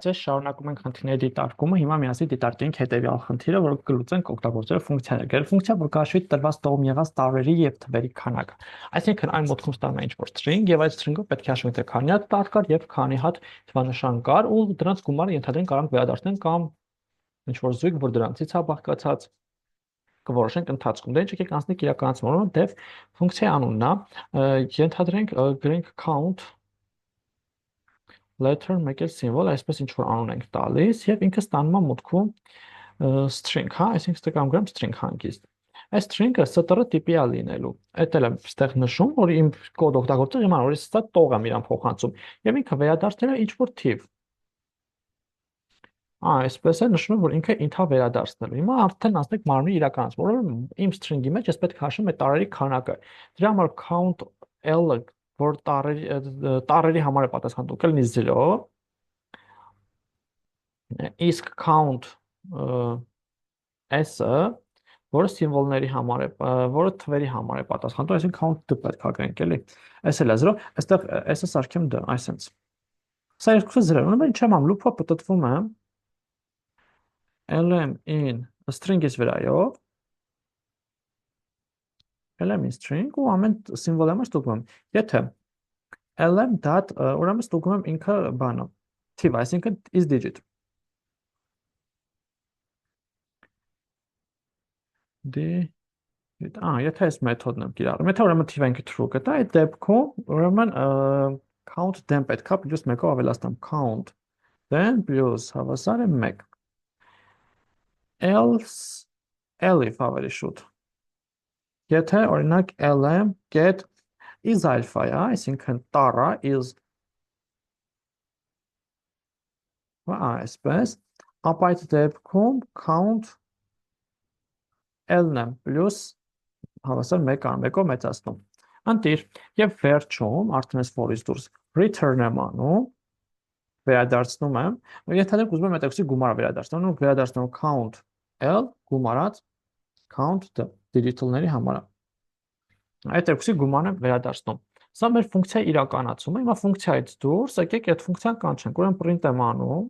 ձեզ շարունակում ենք խնդիրների դիտարկումը։ Հիմա միասին դիտարկենք հետևյալ խնդիրը, որը կլուծենք օգտագործելով ֆունկցիաներ։ Ֆունկցիա, որ կհաշվի տրված տողում եղած տարրերի եւ թվերի քանակը։ Այսինքն այն մոդքում ստանում է ինչ-որ string եւ այդ string-ով պետք է հաշվենք թե քանի հատ տառ կար եւ քանի հատ թվանշան կար ու դրանց գումարը ենթադրենք կարող վերադարձնենք կամ ինչ-որ զույգ, որ դրանցից է բաղկացած կորոշենք ընթացքում։ Դե ինչ եկեք անցնենք իրականացման, դեպ ֆունկցիայի անունն է, ենթադրենք գրենք count letter մեկ էլ սիմվոլ, այսպես ինչ որ անուն ենք տալիս եւ ինքը ստանում է մուտքում string, հա, այսինքն ստե կամ գրեմ string հանգիստ։ Այս string-ը str տիպի է լինելու։ Էդ էլ եմ ստեղ նշում, որ իմ կոդ օգտագործող իմանա, որ սա տող եմ իրան փոխանցում եւ ինքը վերադարձնել է ինչ որ թիվ։ Այսպես է նշում եմ, որ ինքը ինքա վերադարձնելու։ Հիմա արդեն ասենք մարմնի իրականացում, որովհետեւ իմ string-ի մեջ ես պետք է հաշվեմ այդ տարերի քանակը։ Դրա համար count l-ը, որ տարերի համար է պատասխանատու, կլինի 0, իսկ count s-ը, որը սիմվոլների համար է, որը թվերի համար է պատասխանատու, այսինքն count d պետք է գրենք, էլի։ S էլ է 0, այստեղ s-ը սարքեմ d, այսպես։ Սա երկուսը 0, ուրեմն ինչ եմ անում, loop-ը պատտվում է lm in string-ից վրայով, lm in string ու ամեն սիմվոլի համար ստուգում եմ։ Եթե lm dot, ուրեմն ստուգում եմ ինքը բանը, թիվ, այսինքն is digit։ Եթե այս մեթոդն եմ կիրառում, եթե ուրեմն թիվը ինքը true կտա, այդ դեպքում ուրեմն count then պետք է պլյուս 1-ով ավելացնեմ count then պլյուս հավասար է 1 else elif ավելի շուտ եթե օրինակ lm get is alpha, այսինքն տարա is այսպես, ապա այդ դեպքում count l-ն եմ պլյուս հավասար 1-ով մեծացնում։ Ընտիր, եւ վերջում արդեն այս for-ից դուրս return եմ անում, վերադարձնում եմ, եթե դեռ ուզում եմ այդ էքսի գումարը վերադարձնեմ, վերադարձնում count l գումարած count d digital-ների համարը։ Այդ էքսի գումարն եմ վերադարձնում։ Սա մեր ֆունկցիայի իրականացումը, հիմա ֆունկցիայից դուրս եկեք այդ ֆունկցիան կանչենք, ուրեմն print եմ անում,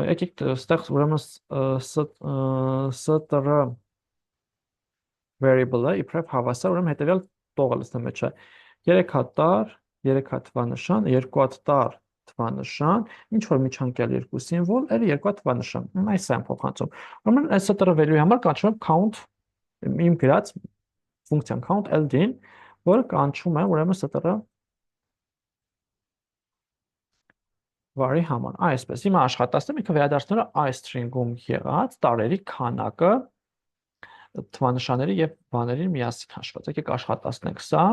եկեք ստեղ ուրեմն str variable-ը իբրև հավասար, ուրեմն հետեւյալ տողը լցնեմ մեջը 3 հատ տառ, 3 հատ թվանշան, 2 հատ տառ թվանշան, ինչ որ միջանկյալ երկու սիմվոլ, էլ 2 հատ թվանշան։ Այս է փոխանցում։ Ուրեմն այս str value-ի համար կանչում եմ count իմ գրած ֆունկցիան count ld-ին, որը կանչում է ուրեմն str var-ի համար։ Այսպես, հիմա աշխատացնեմ, ինքը վերադարձնում է այս string-ում եղած տարերի քանակը թվանշանների եւ բաների միասին հաշված։ Եկեք աշխատացնենք սա։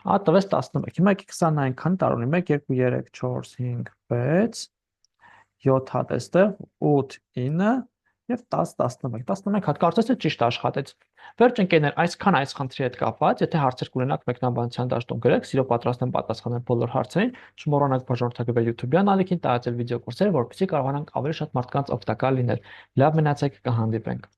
Տվեց 11։ Հիմա եկեք սա նայենք, քանի տառ ունի 1 2 3 4 5 6 7 հատ էստեղ 8 9 եւ 10 11 11 հատ կարծես թե ճիշտ աշխատեց։ Վերջ ընկերներ, այսքան այս խնդրի հետ կապված, եթե հարցեր կունենաք մեկնաբանության դաշտում գրեք, սիրով պատրաստ եմ պատասխանել բոլոր հարցերին։ Շնորհակալ բաժանորդագրվել YouTube-յան ալիքին, տարածել վիդեո կուրսերը, որպեսզի կարողանանք ավելի շատ մարդկանց օգտակար լինել։ Լավ մնացեք, կհանդիպենք։